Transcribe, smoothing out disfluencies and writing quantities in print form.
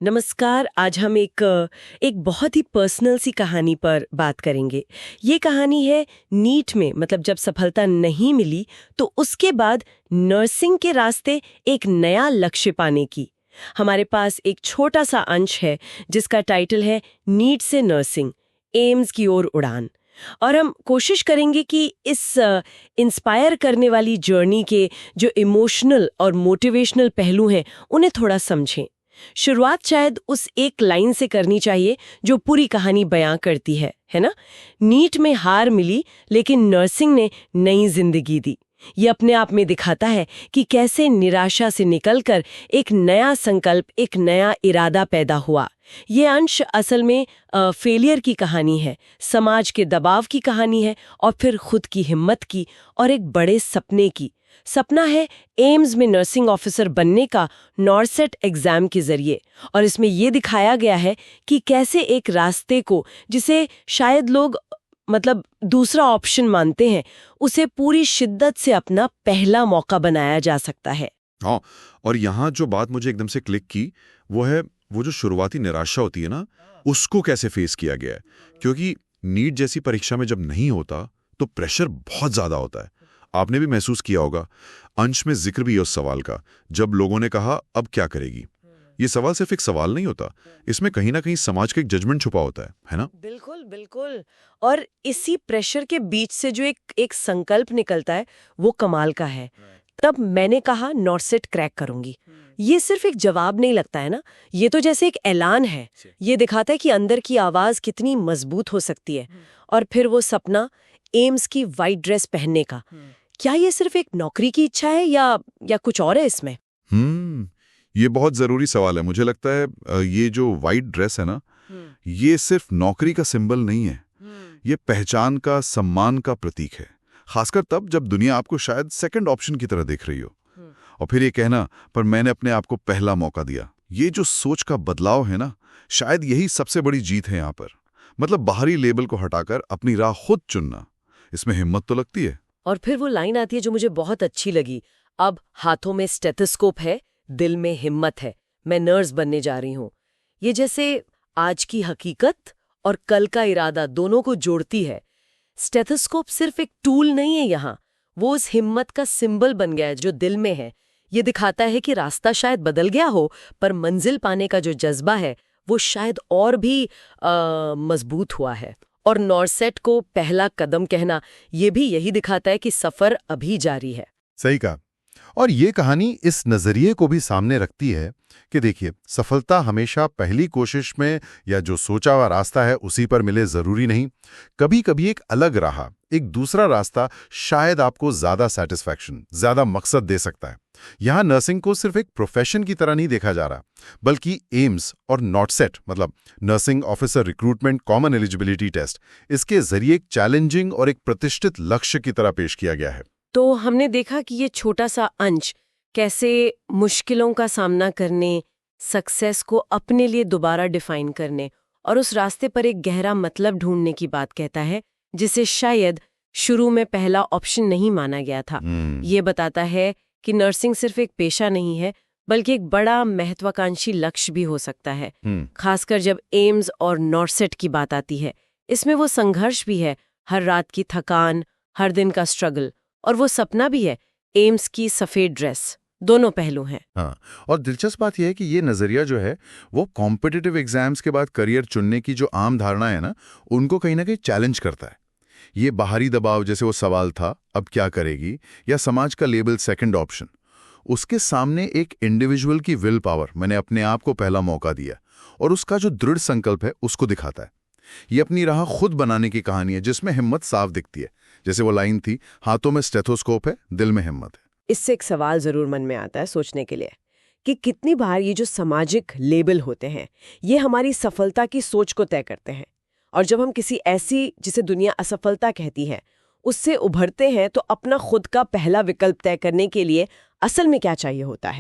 नमस्कार। आज हम एक बहुत ही पर्सनल सी कहानी पर बात करेंगे। ये कहानी है नीट में, मतलब जब सफलता नहीं मिली तो उसके बाद नर्सिंग के रास्ते एक नया लक्ष्य पाने की। हमारे पास एक छोटा सा अंश है जिसका टाइटल है नीट से नर्सिंग, एम्स की ओर उड़ान। और हम कोशिश करेंगे कि इस इंस्पायर करने वाली जर्नी के जो इमोशनल और मोटिवेशनल पहलू हैं उन्हें थोड़ा समझें। शुरुआत शायद उस एक लाइन से करनी चाहिए जो पूरी कहानी बयां करती है ना? नीट में हार मिली लेकिन नर्सिंग ने नई जिंदगी दी। ये अपने आप में दिखाता है कि कैसे निराशा से निकलकर एक नया संकल्प, एक नया इरादा पैदा हुआ। ये अंश असल में फेलियर की कहानी है, समाज के दबाव की कहानी है, और फिर खुद की हिम्मत की और एक बड़े सपने की। सपना है एम्स में नर्सिंग ऑफिसर बनने का नॉरसेट एग्जाम के जरिए। और इसमें ये दिखाया गया है कि कैसे एक रास्ते को, जिसे शायद लोग दूसरा ऑप्शन मानते हैं, उसे पूरी शिद्दत से अपना पहला मौका बनाया जा सकता है। हाँ, और यहाँ जो बात मुझे एकदम से क्लिक की वो है वो जो शुरुआती निराशा होती है ना, उसको कैसे फेस किया गया है। क्योंकि नीट जैसी परीक्षा में जब नहीं होता तो प्रेशर बहुत ज्यादा होता है। आपने भी महसूस किया होगा। अंश में जिक्र भी है उस सवाल का, जब लोगों ने कहा अब क्या करेगी। ये सवाल सिर्फ एक सवाल नहीं होता, इसमें कहीं ना कहीं समाज का एक जजमेंट छुपा होता है ना? बिल्कुल बिल्कुल। और इसी प्रेशर के बीच से जो एक संकल्प निकलता है वो कमाल का है। तब मैंने कहा नॉरसेट क्रैक करूंगी। ये सिर्फ एक जवाब नहीं लगता है ना, ये तो जैसे एक ऐलान है। ये दिखाता है कि अंदर की आवाज कितनी मजबूत हो सकती है। और फिर वो सपना, एम्स की वाइट ड्रेस पहनने का, क्या ये सिर्फ एक नौकरी की इच्छा है या कुछ और है इसमें? ये बहुत जरूरी सवाल है। मुझे लगता है ये जो वाइट ड्रेस है ना, ये सिर्फ नौकरी का सिंबल नहीं है, ये पहचान का, सम्मान का प्रतीक है। खासकर तब जब दुनिया आपको शायद सेकंड ऑप्शन की तरह देख रही हो। और फिर ये कहना, पर मैंने अपने आप को पहला मौका दिया, ये जो सोच का बदलाव है ना, शायद यही सबसे बड़ी जीत है यहाँ पर। मतलब बाहरी लेबल को हटाकर अपनी राह खुद चुनना, इसमें हिम्मत तो लगती है। और फिर वो लाइन आती है जो मुझे बहुत अच्छी लगी, अब हाथों में स्टेथोस्कोप है, दिल में हिम्मत है, मैं नर्स बनने जा रही हूँ। ये जैसे आज की हकीकत और कल का इरादा दोनों को जोड़ती है। स्टेथोस्कोप सिर्फ एक टूल नहीं है यहाँ, वो उस हिम्मत का सिंबल बन गया है जो दिल में है। ये दिखाता है कि रास्ता शायद बदल गया हो, पर मंजिल पाने का जो जज्बा है वो शायद और भी मजबूत हुआ है। और नॉरसेट को पहला कदम कहना, ये भी यही दिखाता है कि सफर अभी जारी है। सही कहा। और ये कहानी इस नजरिए को भी सामने रखती है कि देखिए, सफलता हमेशा पहली कोशिश में या जो सोचा हुआ रास्ता है उसी पर मिले जरूरी नहीं। कभी कभी एक अलग राह, एक दूसरा रास्ता शायद आपको ज्यादा सेटिस्फैक्शन, ज्यादा मकसद दे सकता है। यहाँ नर्सिंग को सिर्फ एक प्रोफेशन की तरह नहीं देखा जा रहा, बल्कि एम्स और नॉरसेट, मतलब nursing officer recruitment common eligibility test, इसके जरिए एक चैलेंजिंग और एक प्रतिष्ठित लक्ष्य की तरह पेश किया गया है। तो हमने देखा कि ये छोटा सा अंश कैसे मुश्किलों का सामना करने, सक्सेस को अपने लिए दोबारा डिफाइन करने और उस रास्ते पर एक गहरा मतलब ढूंढने की बात कहता है, जिसे शायद शुरू में पहला ऑप्शन नहीं माना गया था। ये बताता है कि नर्सिंग सिर्फ एक पेशा नहीं है, बल्कि एक बड़ा महत्वाकांक्षी लक्ष्य भी हो सकता है। खासकर जब एम्स और नॉरसेट की बात आती है, इसमें वो संघर्ष भी है, हर रात की थकान, हर दिन का स्ट्रगल, और वो सपना भी है, एम्स की सफेद ड्रेस। दोनों पहलू हैं। हाँ, और दिलचस्प बात यह है कि ये नजरिया जो है वो कॉम्पिटिटिव एग्जाम्स के बाद करियर चुनने की जो आम धारणा है ना, उनको कहीं ना कहीं चैलेंज करता है। ये बाहरी दबाव, जैसे वो सवाल था अब क्या करेगी, या समाज का लेबल सेकंड ऑप्शन, उसके सामने एक इंडिविजुअल की विल पावर, मैंने अपने आप को पहला मौका दिया, और उसका जो दृढ़ संकल्प है उसको दिखाता है। ये अपनी राह खुद बनाने की कहानी है जिसमें हिम्मत साफ दिखती है। जैसे वो लाइन थी, हाथों में स्टेथोस्कोप है, दिल में हिम्मत है। इससे एक सवाल जरूर मन में आता है सोचने के लिए कि कितनी बार ये जो सामाजिक लेबल होते हैं ये हमारी सफलता की सोच को तय करते हैं, और जब हम किसी ऐसी, जिसे दुनिया असफलता कहती है, उससे उभरते हैं तो अपना खुद का पहला विकल्प तय करने के लिए असल में क्या चाहिए होता है।